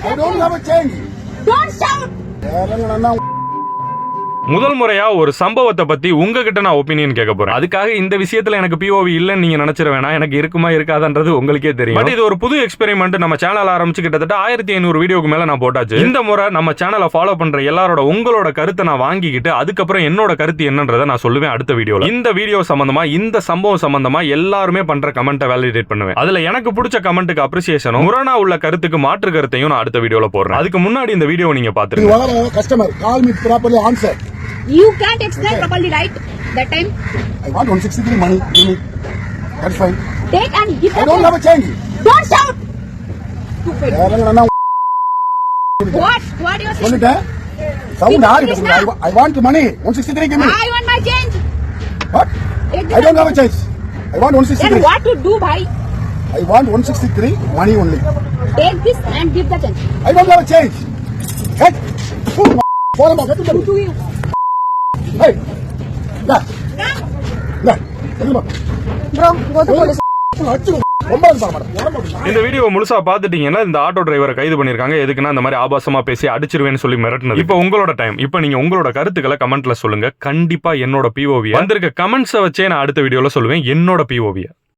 I don't have a change. Don't shout. முதல் முறையா ஒரு சம்பவத்தை பத்தி உங்ககிட்ட நான் ஒப்பீனியன் கேட்க போறேன். அதுக்காக இந்த விஷயத்துல எனக்கு பிஓவி இல்லன்னு நீங்க நினைச்சிட வேணாம். எனக்கு இருக்குமா இருக்காதுன்றது உங்களுக்கே தெரியும். பட் இது ஒரு புது எக்ஸ்பெரிமெண்ட். நம்ம சேனல் ஆரம்பிச்சு கிட்டத்தட்ட 1500 வீடியோக்கு மேல நான் போட்டாச்சு. இந்த முறை நம்ம சேனலை ஃபாலோ பண்ற எல்லாரோட உங்களோட கருத்தை நான் வாங்கிக்கிட்டு அதுக்கப்புறம் என்னோட கருத்து என்னன்றதை நான் சொல்லுவேன் அடுத்த வீடியோல. இந்த வீடியோ சம்பந்தமா இந்த சம்பவம் சம்பந்தமா எல்லாருமே பண்ற கமெண்ட்டை வேலிடேட் பண்ணுவேன். அதுல எனக்கு பிடிச்ச கமெண்ட்டுக்கு அப்ரிசியேஷனும் முரணா உள்ள கருத்துக்கு மாற்று கருத்தையும் நான் அடுத்த வீடியோல போடுறேன். அதுக்கு முன்னாடி இந்த வீடியோ நீங்க பாத்துருங்க. Customer, call me properly, answer. You can't explain properly, right? That time. I want 163 money. Give me. That's fine. Take and give. I don't have a change. Don't shout. Stupid. What? What you saying? சொல்லிட்ட sound ஆறு I want the money. 163 give me. I want my change. What? I don't have a change. I want 163. Then what to do, bhai? I want 163 money only. Take this and give the change. I don't have a change. Hey. Follow me. Who do you? Hey. Yeah. Yeah. Bro, go to police. இந்த video முழுசா பாத்துட்டீங்கன்னா இந்த auto டிரைவரை கைது பண்ணிருக்காங்க. எதுக்குன்னா இந்த மாதிரி ஆபாசமா பேசி அடிச்சிருவேன்னு சொல்லி மிரட்டினது. இப்போ உங்களோட டைம். இப்போ நீங்க உங்களோட கருத்துக்களை கமெண்ட்ல சொல்லுங்க. கண்டிப்பா என்னோட பிஓவி வந்திருக்க கமெண்ட்ஸை வச்சே நான் அடுத்த வீடியோல சொல்லுவேன் என்னோட பிஓவியை.